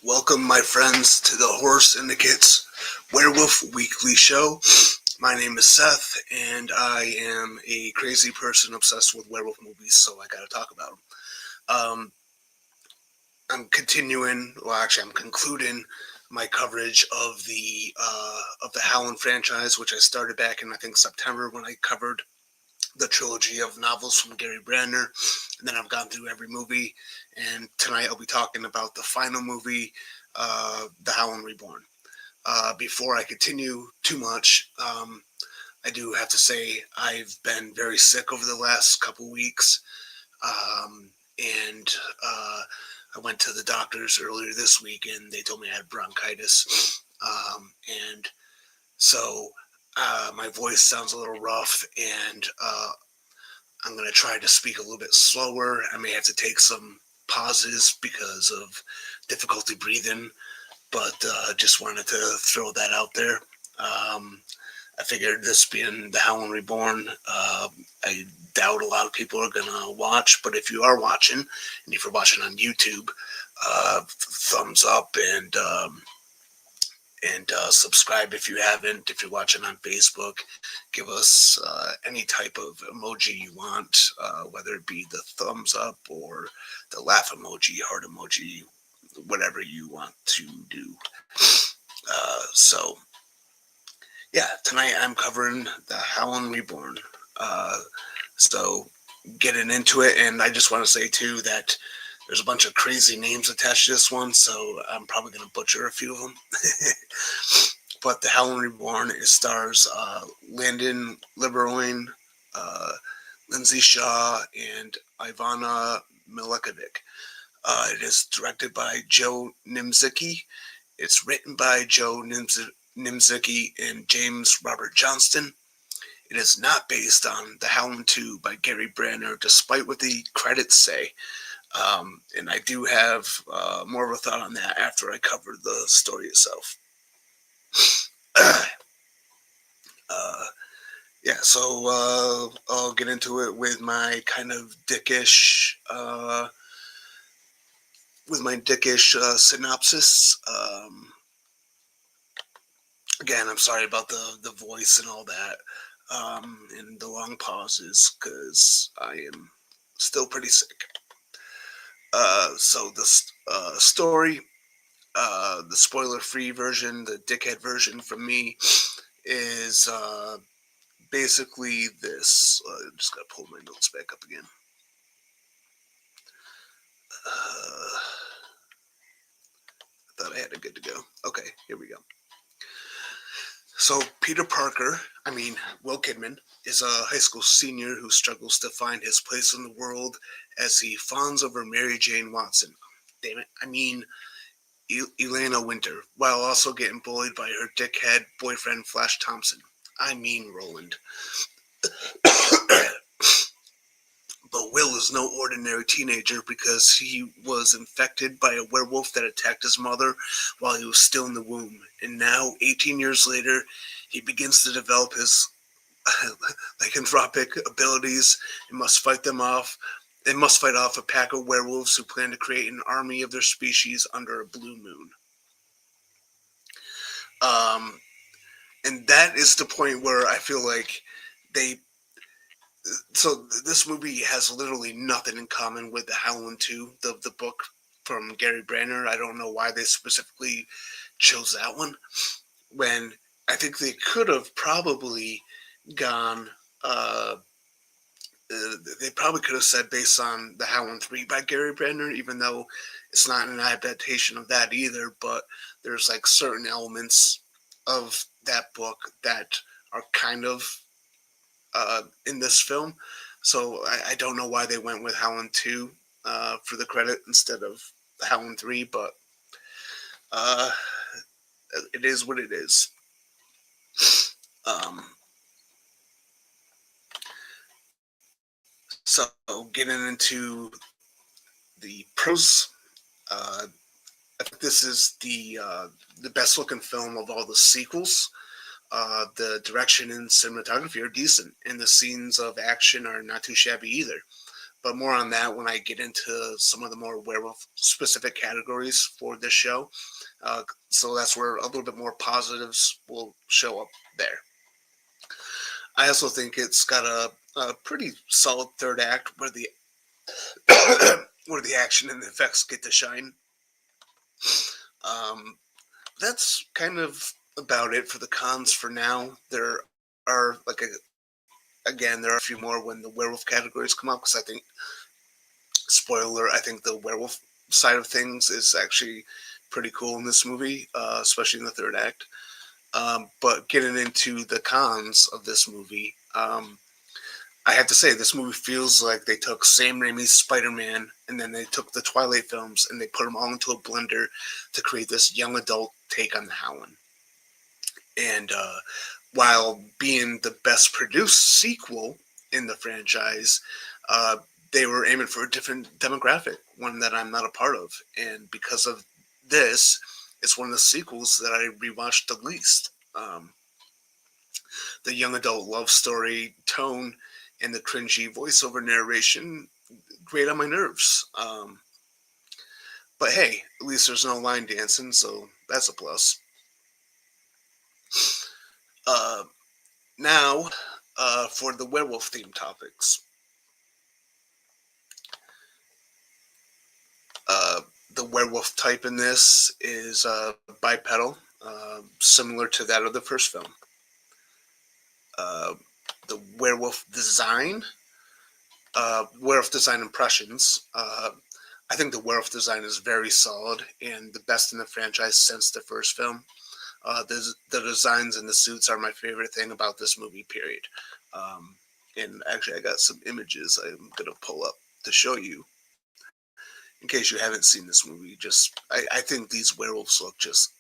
Welcome, my friends, to the Horror Syndicate's Werewolf Weekly Show. My name is Seth, and I am a crazy person obsessed with werewolf movies, so I gotta talk about them. I'm concluding my coverage of the Howling franchise, which I started back in, I think, September when I covered the trilogy of novels from Gary Brandner, and then I've gone through every movie, and tonight I'll be talking about the final movie, The Howling Reborn. Before I continue too much, I do have to say I've been very sick over the last couple weeks, and I went to the doctors earlier this week, and they told me I had bronchitis, and so my voice sounds a little rough, and I'm going to try to speak a little bit slower. I may have to take some pauses because of difficulty breathing, but just wanted to throw that out there. I figured this being The Howling Reborn, I doubt a lot of people are going to watch, but if you are watching, and if you're watching on YouTube, thumbs up and subscribe if you haven't. If you're watching on Facebook, give us any type of emoji you want, whether it be the thumbs up or the laugh emoji, heart emoji, whatever you want to do. So, yeah, tonight I'm covering The Howling Reborn. So, getting into it, and I just want to say, too, that there's a bunch of crazy names attached to this one, so I'm probably going to butcher a few of them. But The Howling Reborn, it stars Landon Liberoin, Lindsay Shaw, and Ivana Milikovic. It is directed by Joe Nimzicki. It's written by Joe Nimzicki and James Robert Johnston. It is not based on The Howling 2 by Gary Brandner, despite what the credits say. And I do have more of a thought on that after I cover the story itself. Yeah, so I'll get into it with my kind of dickish, synopsis. Again, I'm sorry about the voice and all that, and the long pauses, because I am still pretty sick. So the story, the spoiler-free version, the dickhead version from me, is basically this. I'm just gotta pull my notes back up again. I thought I had it good to go. Okay, here we go. So Will Kidman, is a high school senior who struggles to find his place in the world as he fawns over Mary Jane Watson. Damn it, Elena Winter, while also getting bullied by her dickhead boyfriend Flash Thompson. Roland. But Will is no ordinary teenager because he was infected by a werewolf that attacked his mother while he was still in the womb. And now, 18 years later, he begins to develop his lycanthropic abilities and must fight them off. They must fight off a pack of werewolves who plan to create an army of their species under a blue moon. And that is the point where I feel like so this movie has literally nothing in common with The Howling 2, the book from Gary Brandner. I don't know why they specifically chose that one, when I think they could have probably gone, they probably could have said based on The Howling 3 by Gary Brandner, even though it's not an adaptation of that either, but there's like certain elements of that book that are kind of in this film. So I don't know why they went with Howling 2 for the credit instead of Howling 3, but it is what it is. So getting into the pros, I think this is the best looking film of all the sequels. The direction and cinematography are decent, and the scenes of action are not too shabby either. but more on that when I get into some of the more werewolf specific categories for this show. So that's where a little bit more positives will show up there. I also think it's got a pretty solid third act where the where the action and the effects get to shine. Um, that's kind of about it for the cons for now. There are again, there are a few more when the werewolf categories come up because I think, spoiler, I think the werewolf side of things is actually pretty cool in this movie, especially in the third act. But getting into the cons of this movie, I have to say this movie feels like they took Sam Raimi's Spider-Man and then they took the Twilight films and they put them all into a blender to create this young adult take on the Howling. And while being the best produced sequel in the franchise, uh, they were aiming for a different demographic, one that I'm not a part of. And because of this, it's one of the sequels that I rewatched the least. The young adult love story tone and the cringy voiceover narration grate on my nerves. But hey, at least there's no line dancing, so that's a plus. Uh, Now, for the werewolf theme topics. Uh, the werewolf type in this is bipedal, similar to that of the first film. Uh, the werewolf design impressions. I think the werewolf design is very solid and the best in the franchise since the first film. The designs and the suits are my favorite thing about this movie, period. Um, and actually, I got some images I'm going to pull up to show you in case you haven't seen this movie. I think these werewolves look just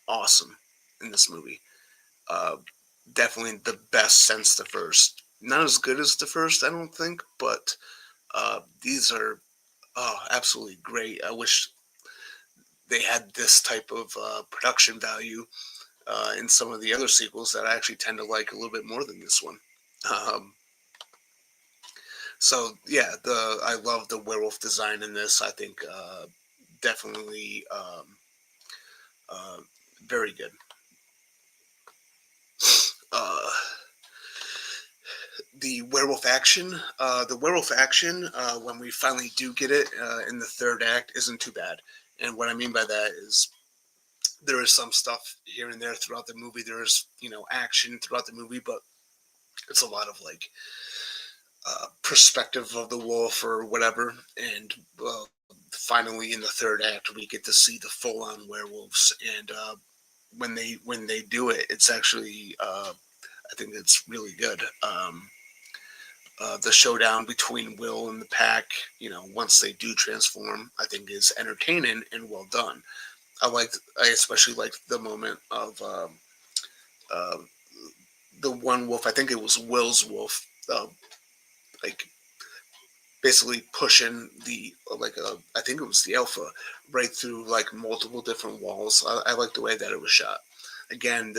awesome in this movie. Uh, Definitely the best since the first. Not as good as the first, I don't think, but these are absolutely great. I wish they had this type of production value in some of the other sequels that I actually tend to like a little bit more than this one. Um, so yeah, the I love the werewolf design in this. I think definitely uh, very good. Uh, the werewolf action, when we finally do get it in the third act, isn't too bad. And what I mean by that is there is some stuff here and there throughout the movie. There is action throughout the movie, but it's a lot of like perspective of the wolf or whatever. And finally, in the third act, we get to see the full-on werewolves. And when they do it, it's actually I think it's really good. The showdown between Will and the pack, once they do transform, I think is entertaining and well done. I especially liked the moment of uh, the one wolf. I think it was Will's wolf, like basically pushing I think it was the alpha right through like multiple different walls. I like the way that it was shot. Again,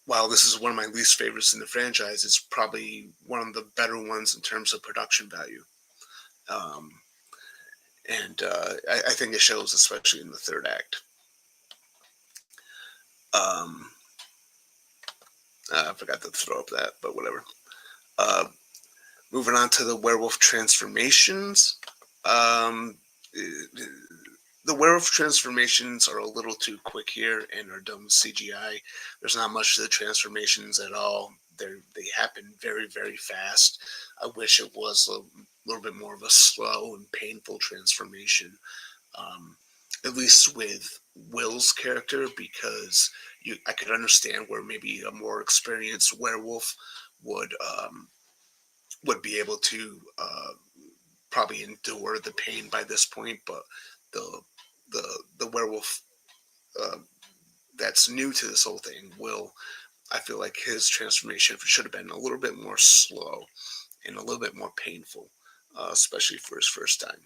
while this is one of my least favorites in the franchise, it's probably one of the better ones in terms of production value. Um, and I think it shows, especially in the third act. Um, I forgot to throw up that, but whatever. Uh, Moving on to the werewolf transformations. Um, the werewolf transformations are a little too quick here and are done with CGI. There's not much to the transformations at all. They happen very, very fast. I wish it was a little bit more of a slow and painful transformation, um, at least with Will's character, because I could understand where maybe a more experienced werewolf would be able to probably endure the pain by this point, but the the werewolf uh, that's new to this whole thing, Will, I feel like his transformation should have been a little bit more slow and a little bit more painful, especially for his first time.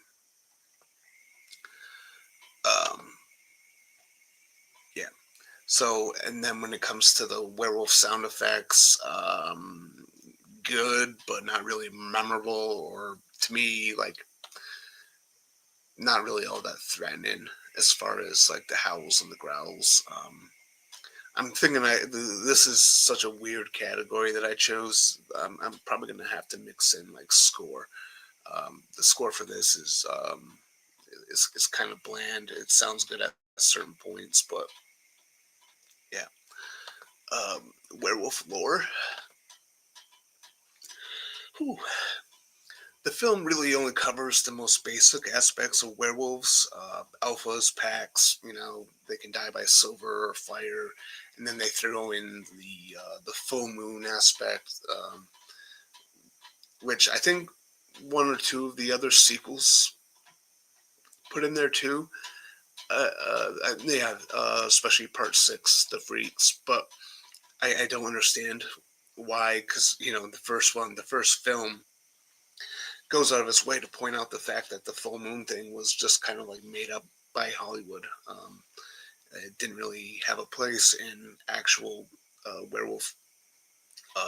Um, yeah. So, and then when it comes to the werewolf sound effects, good, but not really memorable, or to me, like, not really all that threatening as far as like the howls and the growls. I'm thinking this is such a weird category that I chose. I'm probably gonna have to mix in like score. The score for this is kind of bland. It sounds good at certain points, but yeah. Werewolf lore. Whew. The film really only covers the most basic aspects of werewolves, alphas, packs. They can die by silver or fire, and then they throw in the full moon aspect, which I think one or two of the other sequels put in there too. Yeah, especially Part Six, the Freaks. But I don't understand why, because the first film goes out of its way to point out the fact that the full moon thing was just kind of like made up by Hollywood. It didn't really have a place in actual werewolf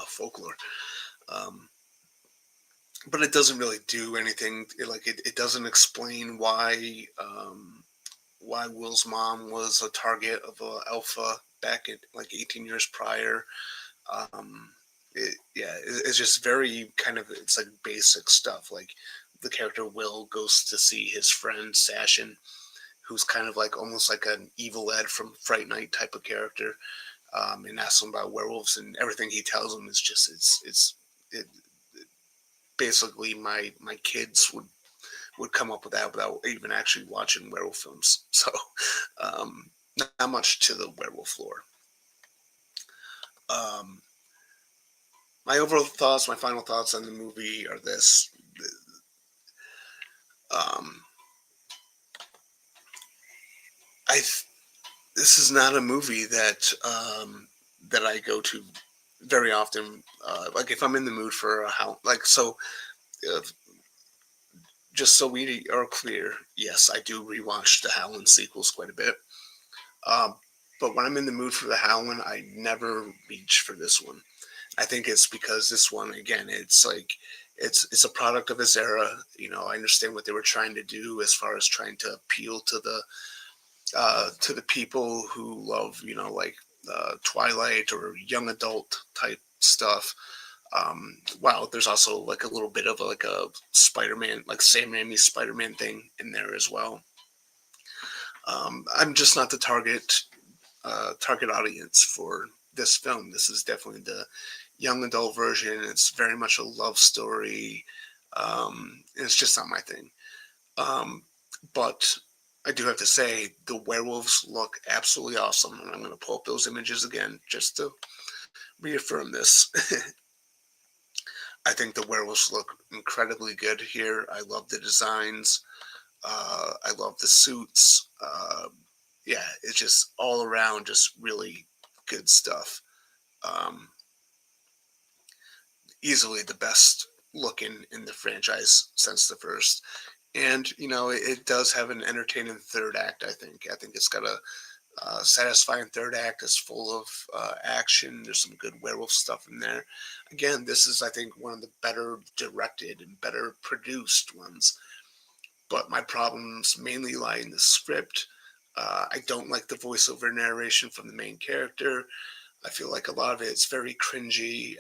folklore. Um, but it doesn't really do anything. It doesn't explain why Will's mom was a target of a alpha back in like 18 years prior. It's just very kind of, it's like basic stuff. Like the character Will goes to see his friend Sashin, who's kind of like almost like an evil Ed from Fright Night type of character, and asks him about werewolves, and everything he tells him is just it basically my kids would come up with that without even actually watching werewolf films. So not much to the werewolf lore. Um, my overall thoughts, my final thoughts on the movie are this. Um, I This is not a movie that I go to very often. Like if I'm in the mood for a how, like so, uh, just so we are clear, yes, I do rewatch the Howling sequels quite a bit. Um, but when I'm in the mood for the Howling, I never reach for this one. I think it's because this one, again, it's like it's a product of its era. I understand what they were trying to do as far as trying to appeal to the people who love, like Twilight or young adult type stuff. Wow, there's also like a little bit of like a Spider-Man, like Sam Raimi's Spider-Man thing in there as well. I'm just not the target audience for this film. This is definitely the young adult version. It's very much a love story. It's just not my thing. Um, but I do have to say the werewolves look absolutely awesome, and I'm going to pull up those images again just to reaffirm this. I think the werewolves look incredibly good here. I love the designs. I love the suits. Yeah, it's just all around just really good stuff. Um, Easily the best looking in the franchise since the first. And it does have an entertaining third act. I think it's got a satisfying third act. It's full of action. There's some good werewolf stuff in there. Again, this is, I think, one of the better directed and better produced ones. But my problems mainly lie in the script. I don't like the voiceover narration from the main character. I feel like a lot of it's very cringy.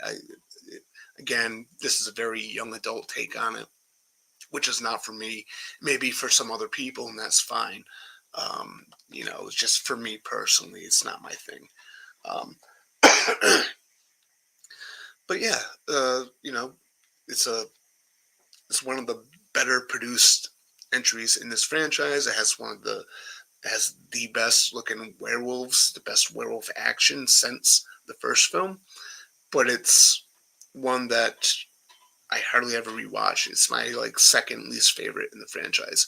Again, this is a very young adult take on it, which is not for me. Maybe for some other people, and that's fine. It's just for me personally, it's not my thing. Um, but yeah, it's a it's one of the better produced entries in this franchise. It has the best looking werewolves, the best werewolf action since the first film. But it's one that I hardly ever rewatch. It's my like second least favorite in the franchise.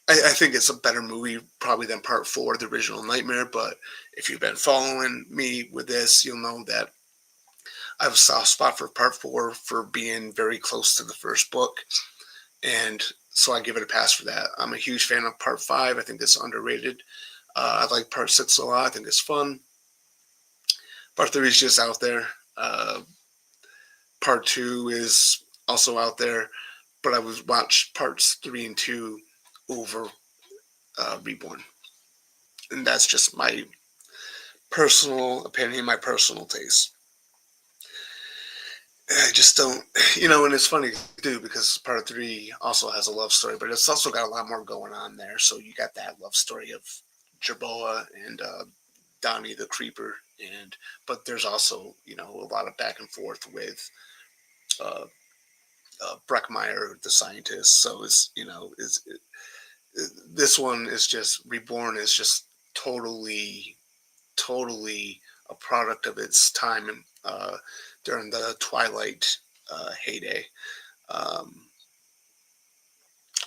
I think it's a better movie probably than Part Four, the original Nightmare. But if you've been following me with this, you'll know that I have a soft spot for Part Four for being very close to the first book, and so I give it a pass for that. I'm a huge fan of Part Five. I think it's underrated. I like Part Six a lot. I think it's fun. Part Three is just out there. Part 2 is also out there, but I would watch parts 3 and 2 over Reborn. And that's just my personal opinion, my personal taste. I just don't, and it's funny too because part 3 also has a love story, but it's also got a lot more going on there. So you got that love story of Jerboa and Donnie the Creeper, but there's also a lot of back and forth with uh, Breckmeyer, the scientist. So this one is just Reborn is just totally a product of its time during the Twilight heyday. Um,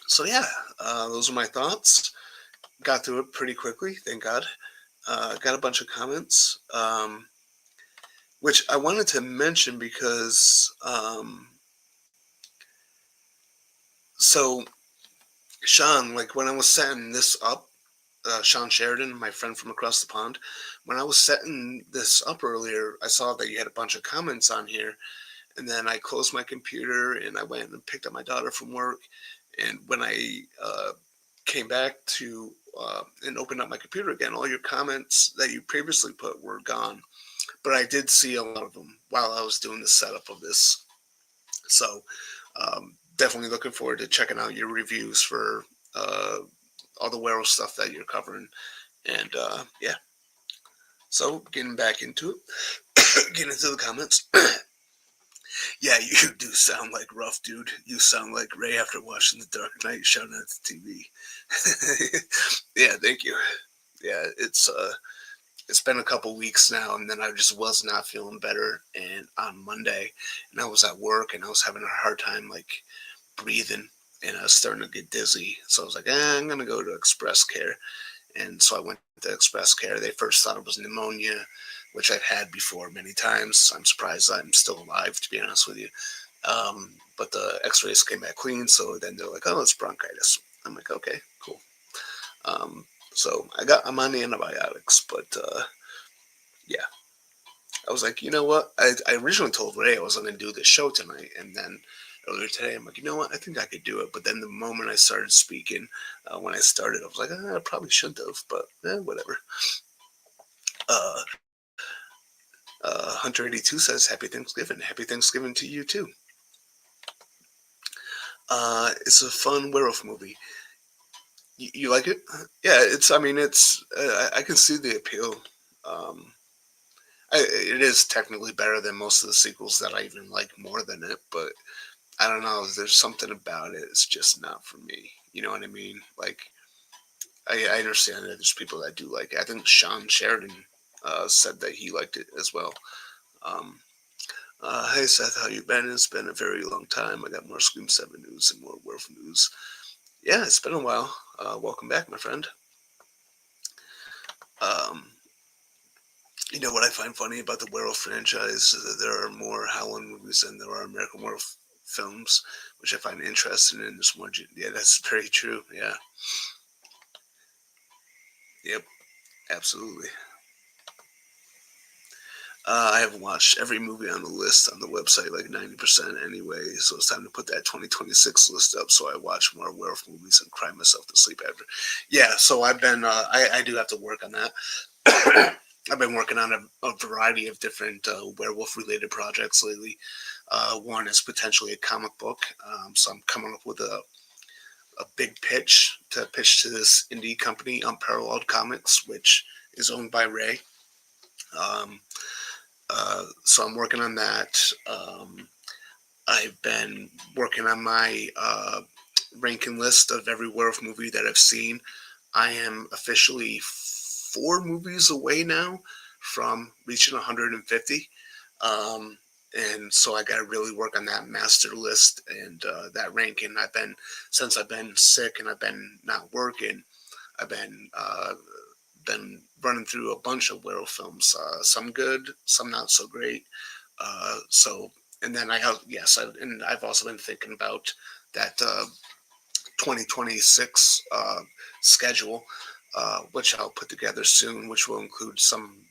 so yeah, those are my thoughts. Got through it pretty quickly, thank God. Got a bunch of comments, which I wanted to mention because so Sean, like when I was setting this up, Sean Sheridan, my friend from across the pond, when I was setting this up earlier, I saw that you had a bunch of comments on here. And then I closed my computer and I went and picked up my daughter from work. And when I came back to and opened up my computer again, all your comments that you previously put were gone. But I did see a lot of them while I was doing the setup of this. So definitely looking forward to checking out your reviews for all the werewolf stuff that you're covering. And yeah, so getting back into it, getting into the comments. Yeah, you do sound like rough, dude. You sound like Ray after watching The Dark Knight shouting at the TV. Yeah, thank you. Yeah, it's been a couple weeks now, and then I just was not feeling better. And on Monday, and I was at work, and I was having a hard time like breathing, and I was starting to get dizzy. So I was like, I'm gonna go to Express Care. And so I went to Express Care. They first thought it was pneumonia, which I've had before many times. I'm surprised I'm still alive, to be honest with you. But the x-rays came back clean, so then they're like, oh, it's bronchitis. I'm like, okay, cool. So I'm on the antibiotics, but yeah. I was like, you know what? I originally told Ray I was going to do this show tonight, and then earlier today, I'm like, you know what? I think I could do it. But then the moment I started speaking, when I started, I was like, I probably shouldn't have, but whatever. Uh, Hunter82 says, Happy Thanksgiving. Happy Thanksgiving to you, too. It's a fun werewolf movie. You like it? Yeah, I can see the appeal. Um, it is technically better than most of the sequels that I even like more than it, but I don't know. There's something about it. It's just not for me. You know what I mean? Like, I understand that there's people that do like it. I think Sean Sheridan said that he liked it as well. Um, hey Seth, how you been? It's been a very long time. I got more Scream 7 news and more werewolf news. Yeah, it's been a while. Welcome back, my friend. Um, you know what I find funny about the werewolf franchise is that there are more Howling movies than there are American Werewolf films, which I find interesting. And there's more. Yeah, that's very true. Yeah. Yep. Absolutely. I have watched every movie on the list on the website, like 90% anyway. So it's time to put that 2026 list up. So I watch more werewolf movies and cry myself to sleep after. Yeah. So I've been. I do have to work on that. I've been working on a variety of different werewolf-related projects lately. One is potentially a comic book. So I'm coming up with a big pitch to this indie company, Unparalleled Comics, which is owned by Ray. Um, so I'm working on that. I've been working on my ranking list of every werewolf movie that I've seen. I am officially 4 movies away now from reaching 150. And so I got to really work on that master list and that ranking. Since I've been sick and I've been not working, I've been running through a bunch of werewolf films. Some good, some not so great. And then I've also been thinking about that 2026 schedule, which I'll put together soon, which will include some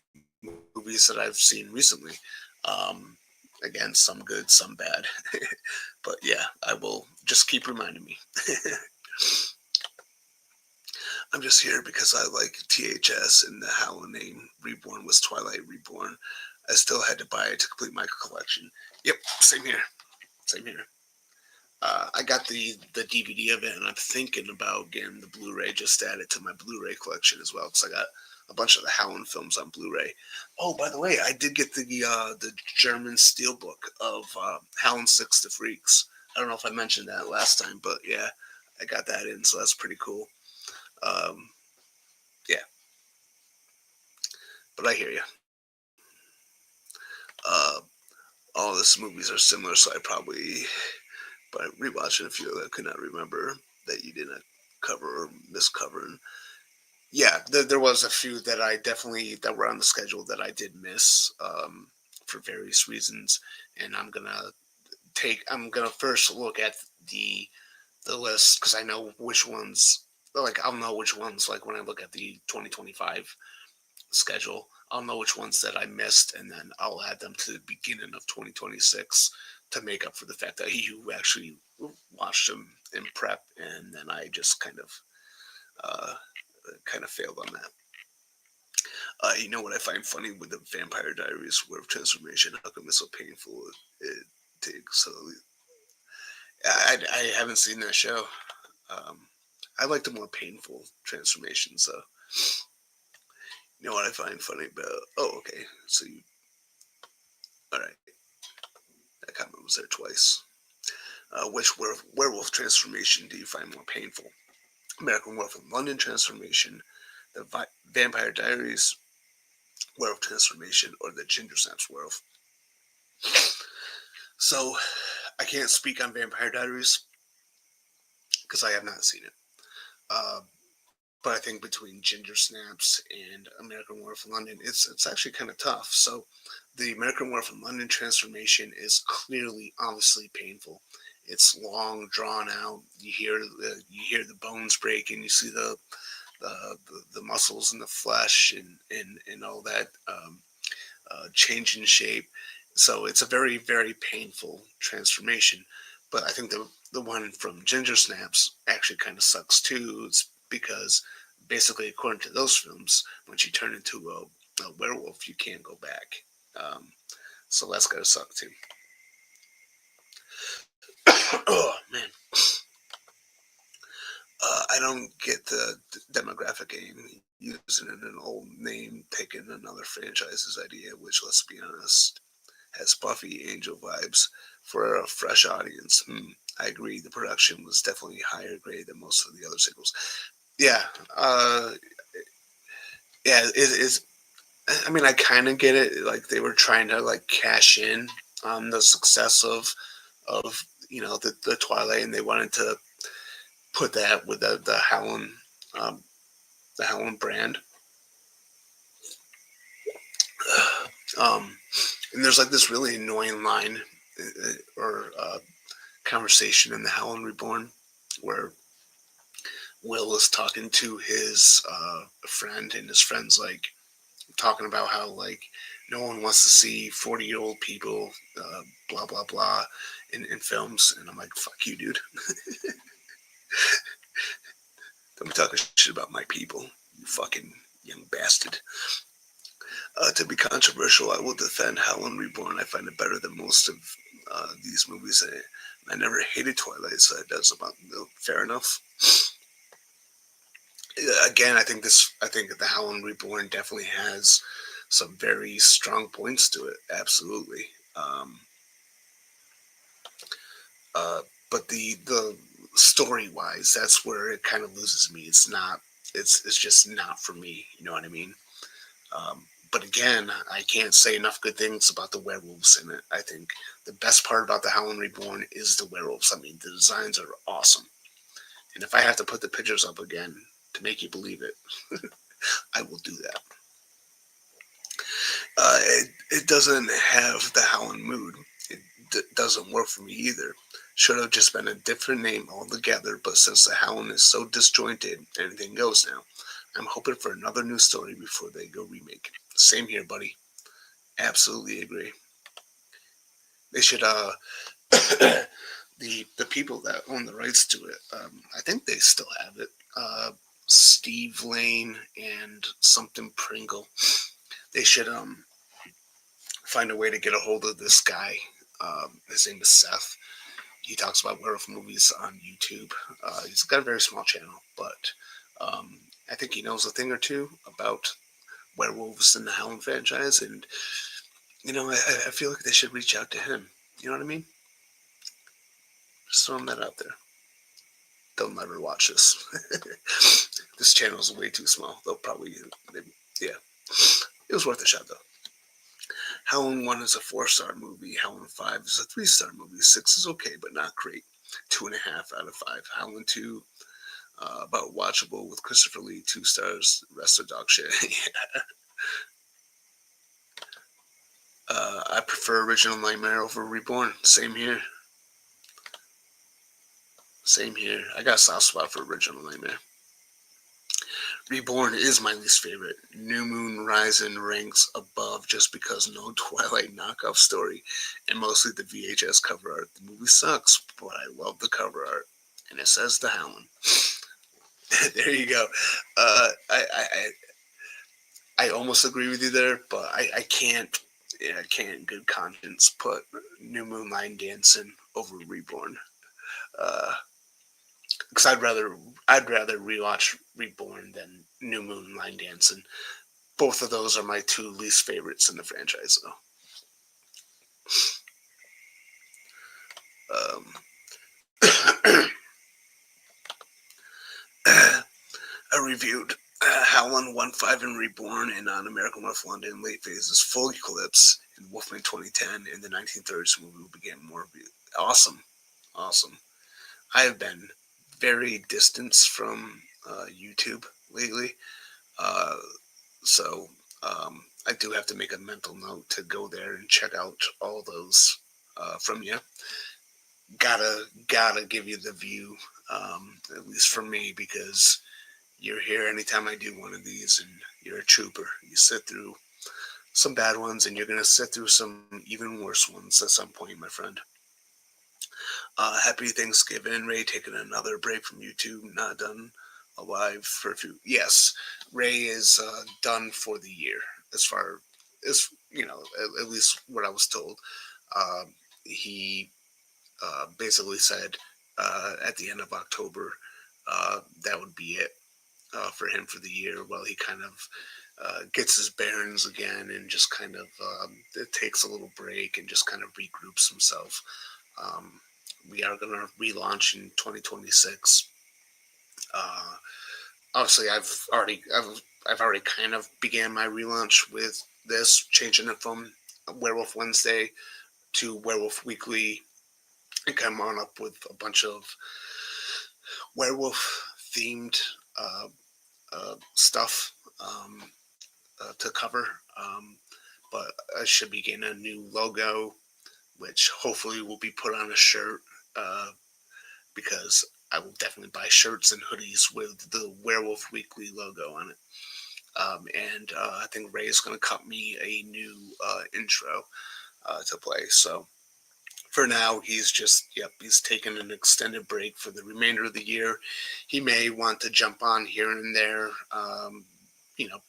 movies that I've seen recently. Um, Again, some good, some bad. But yeah, I will just keep reminding me. I'm just here because I like THS and the Howling Reborn was Twilight Reborn. I still had to buy it to complete my collection. Yep, same here. Same here. I got the DVD of it, and I'm thinking about getting the Blu-ray just to add it to my Blu-ray collection as well, because I got a bunch of the Howling films on Blu-ray. Oh, by the way, I did get the German steelbook of Howling 6 to Freaks. I don't know if I mentioned that last time, but yeah, I got that in, so that's pretty cool. Um, yeah, but I hear you. Uh, all these movies are similar, so I probably, by rewatching a few of them, could not remember that you didn't cover or miscover. Yeah, there was a few that I definitely that were on the schedule that I did miss for various reasons, and I'm gonna first look at the list because I know which ones. Like I'll know which ones. Like when I look at the 2025 schedule, I'll know which ones that I missed, and then I'll add them to the beginning of 2026 to make up for the fact that you actually watched them in prep, and then I just uh, kind of failed on that. You know what I find funny with the Vampire Diaries Werewolf transformation? How come it's so painful? It takes so. I haven't seen that show. Um, I like the more painful transformations. So you know what I find funny about? Oh, okay. So you all right? That comment was there twice. Which werewolf transformation do you find more painful? American Werewolf in London transformation, the Vampire Diaries werewolf transformation, or the Ginger Snaps werewolf? So I can't speak on Vampire Diaries because I have not seen it. Uh, but I think between Ginger Snaps and American Werewolf in London, it's actually kind of tough. So the American Werewolf in London transformation is clearly, obviously painful. It's long, drawn out. You hear the bones break, and you see the muscles and the flesh and all that change in shape. So it's a very, very painful transformation. But I think the one from Ginger Snaps actually kind of sucks too. It's because basically, according to those films, once you turn into a werewolf, you can't go back. Um, so that's gotta suck too. Oh man, I don't get the demographic game using an old name, taking another franchise's idea, which let's be honest has Buffy Angel vibes for a fresh audience. I agree. The production was definitely higher grade than most of the other sequels. Yeah, yeah. It is. I mean, I kind of get it. Like they were trying to like cash in on the success of the Twilight, and they wanted to put that with um, the Howlin brand. Um, and there's like this really annoying line or conversation in the Howlin Reborn where Will is talking to his friend, and his friend's like talking about how like no one wants to see 40-year-old people, blah blah blah, in films, and I'm like, fuck you, dude. Don't be talking shit about my people, you fucking young bastard. To be controversial, I will defend Howling Reborn. I find it better than most of these movies. I never hated Twilight, so that's about fair enough. Again, I think the Howling Reborn definitely has some very strong points to it. Absolutely. Uh, but the story wise, that's where it kind of loses me. It's not. It's just not for me. You know what I mean? But again, I can't say enough good things about the werewolves in it. I think the best part about the Howling Reborn is the werewolves. I mean, the designs are awesome. And if I have to put the pictures up again to make you believe it, I will do that. It doesn't have the Howling mood. It doesn't work for me either. Should have just been a different name altogether, but since the Howling is so disjointed, anything goes now. I'm hoping for another new story before they go remake. Same here, buddy. Absolutely agree. They should the people that own the rights to it. I think they still have it. Steve Lane and something Pringle. They should find a way to get a hold of this guy. His name is Seth. He talks about werewolf movies on YouTube. He's got a very small channel, but I think he knows a thing or two about werewolves in the Howling franchise, and I feel like they should reach out to him. You know what I mean? Just throwing that out there. They'll never watch this. This channel is way too small. Yeah. It was worth a shot though. Howling 1 is a 4-star movie. Howling 5 is a 3-star movie. 6 is okay, but not great. 2.5 out of 5. Howling 2, about watchable with Christopher Lee. 2 stars. Rest of dog shit. Yeah. I prefer Original Nightmare over Reborn. Same here. Same here. I got a soft spot for Original Nightmare. Reborn is my least favorite. New Moon Rising ranks above just because no Twilight knockoff story and mostly the VHS cover art. The movie sucks, but I love the cover art. And it says The Howling. There you go. I almost agree with you there, but I can't in good conscience put New Moon Line Dancing over Reborn. Because I'd rather rewatch Reborn than New Moon Line Dancing. Both of those are my 2 least favorites in the franchise, though. I reviewed Howling 1, 5, and Reborn in On American Werewolf London, Late Phases, Full Eclipse, and Wolfman 2010, and the 1930s movie will begin more. Awesome. I have been very distanced from YouTube lately, so I do have to make a mental note to go there and check out all those from you. Gotta give you the view, at least for me, because you're here anytime I do one of these, and you're a trooper. You sit through some bad ones, and you're gonna sit through some even worse ones at some point, my friend. Happy Thanksgiving, Ray. Taking another break from YouTube. Not done alive for a few. Yes, Ray is done for the year, as far as at least what I was told. He basically said at the end of October that would be it for him for the year, while he kind of gets his bearings again and just kind of takes a little break and just kind of regroups himself. We are going to relaunch in 2026. Obviously, I've already kind of began my relaunch with this, changing it from Werewolf Wednesday to Werewolf Weekly, and come on up with a bunch of werewolf themed stuff to cover. But I should be getting a new logo, which hopefully will be put on a shirt, because I will definitely buy shirts and hoodies with the Werewolf Weekly logo on it. And I think Ray is going to cut me a new intro to play. So for now, he's taking an extended break for the remainder of the year. He may want to jump on here and there,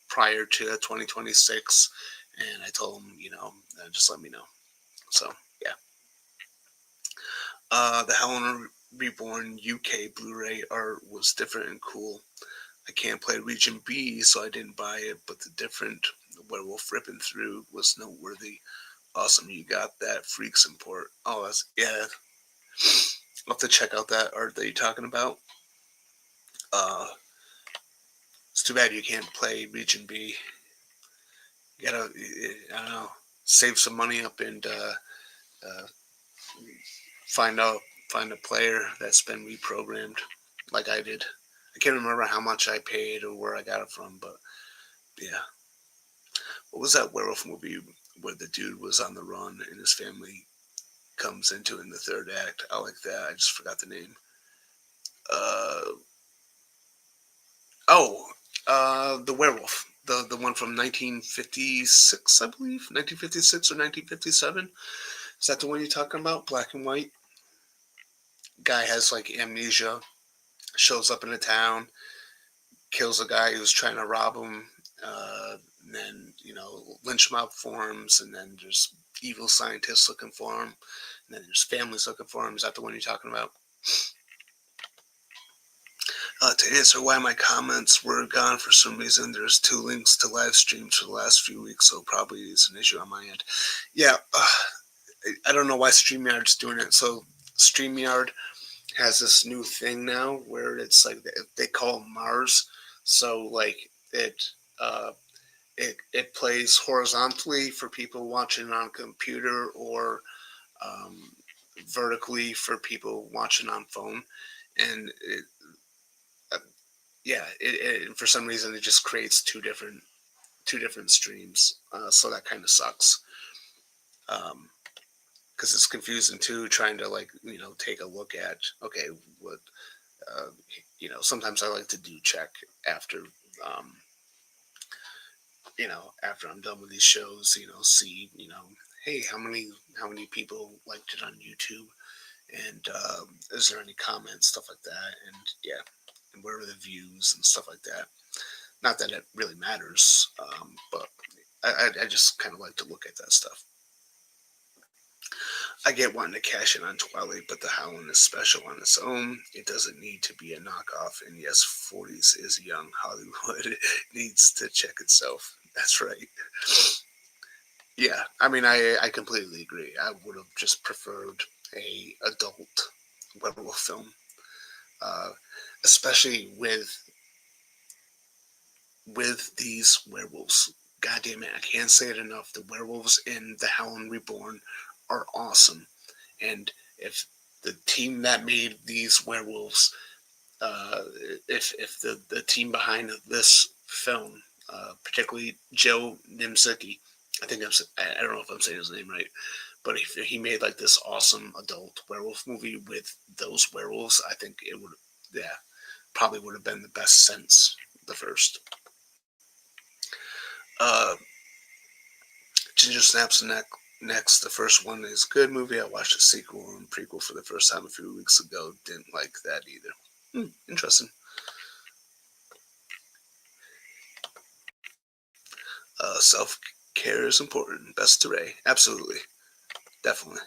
prior to 2026. And I told him, just let me know. So, yeah. The Howling Reborn UK Blu-ray art was different and cool. I can't play Region B, so I didn't buy it, but the different werewolf ripping through was noteworthy. Awesome, you got that Freaks import. Oh, yeah. I'll have to check out that art that you're talking about. It's too bad you can't play Region B. You gotta, I don't know, save some money up and find a player that's been reprogrammed, like I did. I can't remember how much I paid or where I got it from, but yeah. What was that werewolf movie where the dude was on the run and his family comes into in the third act? I like that. I just forgot the name. The Werewolf. The one from 1956, I believe. 1956 or 1957. Is that the one you're talking about? Black and white? Guy has like amnesia, shows up in a town, kills a guy who's trying to rob him, and then, lynch mob forms, and then there's evil scientists looking for him, and then there's families looking for him. Is that the one you're talking about? To answer why my comments were gone for some reason, there's 2 links to live streams for the last few weeks, so probably it's an issue on my end. Yeah, I don't know why StreamYard's doing it. So StreamYard has this new thing now where it's like they call it Mars. So like it plays horizontally for people watching on a computer, or vertically for people watching on phone, and for some reason it just creates two different streams. So that kind of sucks. Because it's confusing too, trying to take a look at, okay, what sometimes I like to do check after after I'm done with these shows, see, hey, how many people liked it on YouTube, and is there any comments, stuff like that, and yeah, and where are the views and stuff like that. Not that it really matters, but I just kind of like to look at that stuff. I get wanting to cash in on Twilight, but the Howling is special on its own. It doesn't need to be a knockoff. And yes, 40s is young Hollywood. It needs to check itself. That's right. Yeah, I mean, I completely agree. I would have just preferred a adult werewolf film, especially with these werewolves. God damn it, I can't say it enough. The werewolves in the Howling Reborn are awesome. And if the team that made these werewolves, if the team behind this film, particularly Joe Nimzicki, I don't know if I'm saying his name right, but if he made like this awesome adult werewolf movie with those werewolves, I think it would, probably would have been the best since the first. Ginger Snaps next. The first one is a good movie. I watched the sequel and prequel for the first time a few weeks ago. Didn't like that either. Interesting. Self-care is important. Best to Ray. Absolutely. Definitely.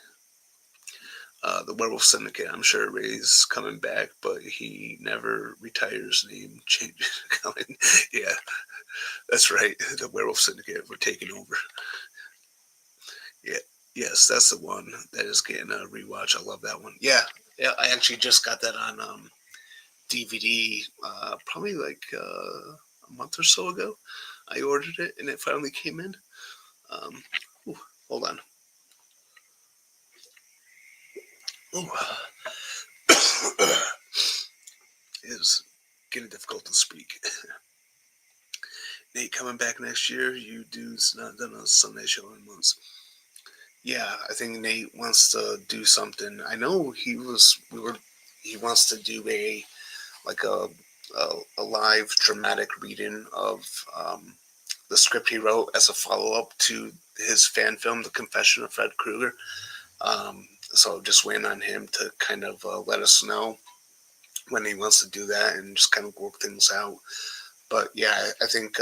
The Werewolf Syndicate. I'm sure Ray's coming back, but he never retires. Name change coming. Yeah, that's right. The Werewolf Syndicate. We're taking over. Yeah. Yes, that's the one that is getting a rewatch. I love that one. Yeah. I actually just got that on DVD probably like a month or so ago. I ordered it and it finally came in. Hold on. It's getting difficult to speak. Nate coming back next year. You dudes not done a Sunday show in months. Yeah, I think Nate wants to do something. I know he wants to do a live dramatic reading of the script he wrote as a follow-up to his fan film, The Confession of Fred Krueger. So just waiting on him to kind of let us know when he wants to do that and just kind of work things out. But yeah, I think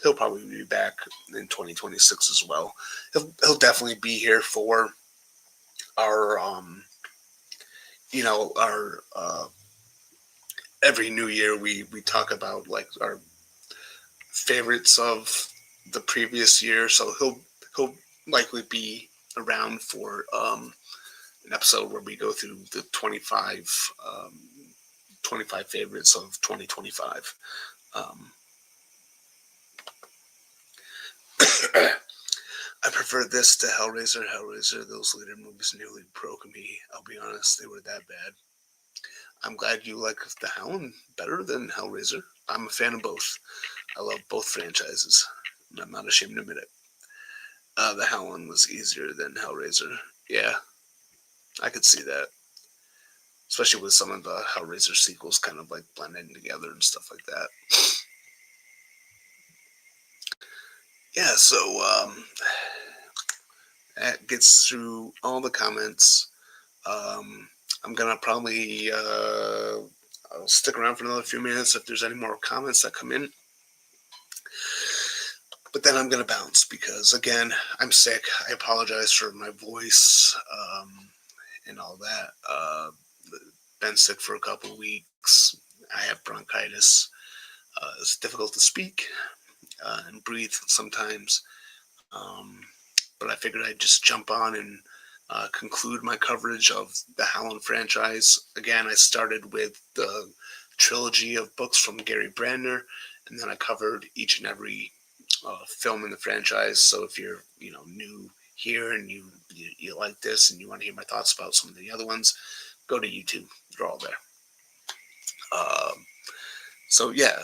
he'll probably be back in 2026 as well. He'll definitely be here for our our every new year we talk about like our favorites of the previous year. So he'll likely be around for an episode where we go through the 25 favorites of 2025. I prefer this to Hellraiser. Those later movies nearly broke me. I'll be honest, they were that bad. I'm glad you like The Howling better than Hellraiser. I'm a fan of both. I love both franchises, and I'm not ashamed to admit it. The Howling was easier than Hellraiser. Yeah, I could see that. Especially with some of the Hellraiser sequels kind of like blending together and stuff like that. Yeah, so That gets through all the comments. I'm gonna probably I'll stick around for another few minutes if there's any more comments that come in. But then I'm gonna bounce because again, I'm sick. I apologize for my voice and all that. Been sick for a couple weeks. I have bronchitis. It's difficult to speak and breathe sometimes. Um, but I figured I'd just jump on and conclude my coverage of the Howling franchise. Again, I started with the trilogy of books from Gary Brandner, and then I covered each and every film in the franchise. So if you're new here and you like this and you want to hear my thoughts about some of the other ones, go to YouTube. They're all there. So yeah,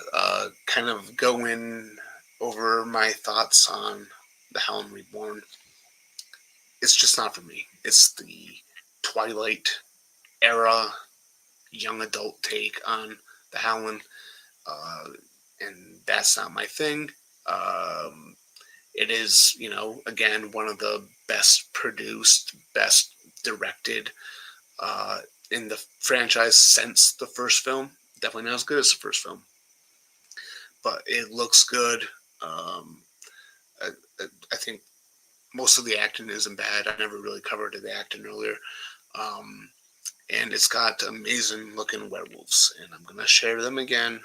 kind of going over my thoughts on the Howling Reborn. It's just not for me. It's the Twilight era young adult take on the Howling, and that's not my thing. It is, again, one of the best produced, best directed in the franchise since the first film. Definitely not as good as the first film, but it looks good. I, I think most of the acting isn't bad. I never really covered the acting earlier. And it's got amazing looking werewolves, and I'm going to share them again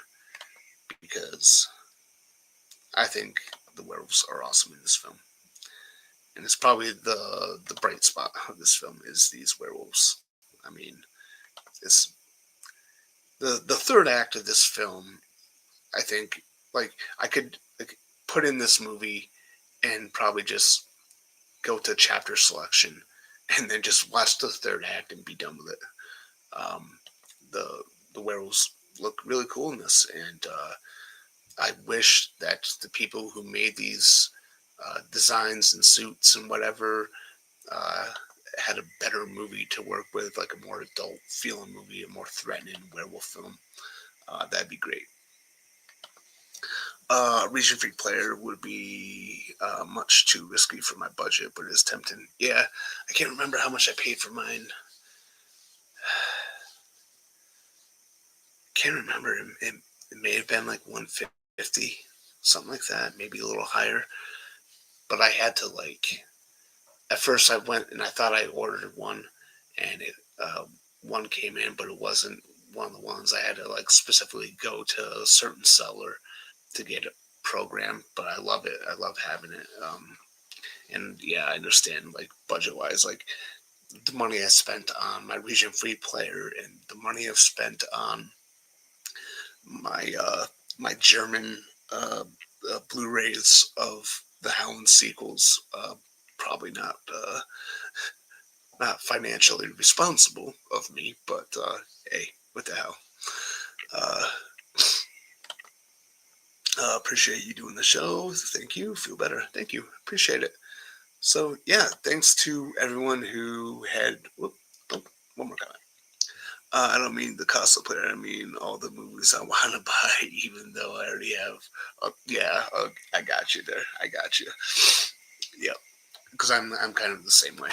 because I think the werewolves are awesome in this film. And it's probably the bright spot of this film is these werewolves. I mean, it's the third act of this film. I think I could put in this movie and probably just go to chapter selection and then just watch the third act and be done with it. The werewolves look really cool in this, and I wish that the people who made these designs and suits and whatever uh, had a better movie to work with, like a more adult feeling movie, a more threatening werewolf film. That'd be great. Region free player would be much too risky for my budget, but it is tempting. Yeah, I can't remember how much I paid for mine. Can't remember. It may have been like 150, something like that, maybe a little higher. But I had to at first I went and I thought I ordered one, and one came in, but it wasn't one of the ones. I had to specifically go to a certain seller to get it programmed. But I love it. I love having it. And yeah, I understand budget wise, the money I spent on my region free player and the money I've spent on my German Blu-rays of the Howland sequels. Probably not financially responsible of me, but hey, what the hell? Uh, appreciate you doing the show. Thank you. Feel better. Thank you. Appreciate it. So yeah, thanks to everyone who had. One more comment. I don't mean the console player. I mean all the movies I want to buy, even though I already have. I got you there. I got you. Yep. Because I'm kind of the same way.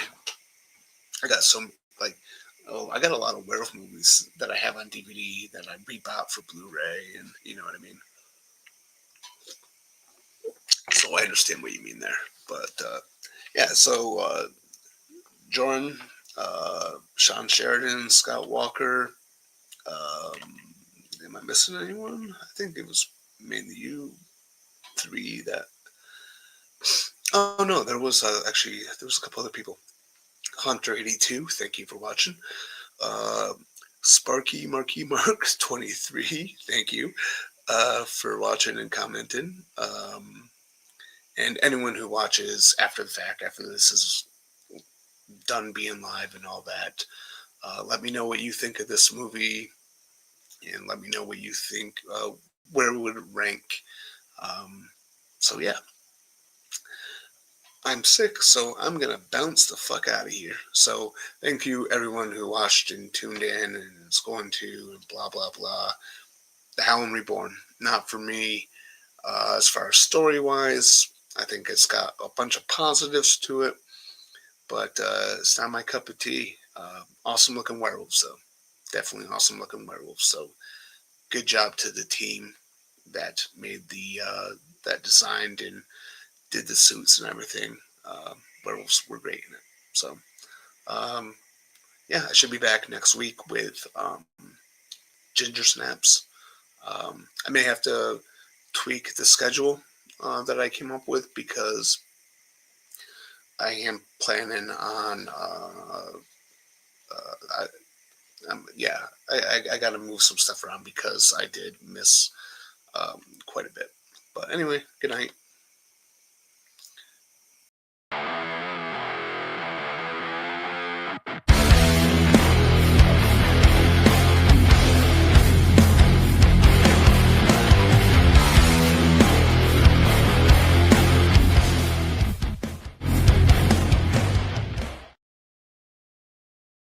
I got I got a lot of werewolf movies that I have on DVD that I rebought for Blu-ray, and you know what I mean. So I understand what you mean there, but yeah. So Jordan, Sean Sheridan, Scott Walker. Am I missing anyone? I think it was mainly you three that. Oh no, there was actually there was a couple other people. Hunter82, thank you for watching. Sparky Marky Mark 23, thank you for watching and commenting. And anyone who watches after the fact, after this is done being live and all that, let me know what you think of this movie, and let me know what you think, where it would rank. So yeah. I'm sick, so I'm gonna bounce the fuck out of here. So thank you everyone who watched and tuned in and is going to and blah blah blah. The Howling Reborn, not for me. As far as story wise, I think it's got a bunch of positives to it. but it's not my cup of tea. Awesome looking werewolves, though. Definitely awesome looking werewolves. So good job to the team that made that designed and did the suits and everything. Werewolves were great in it. So um, yeah, I should be back next week with Ginger Snaps. I may have to tweak the schedule that I came up with because I am planning on. I, yeah, I got to move some stuff around because I did miss quite a bit. But anyway, good night.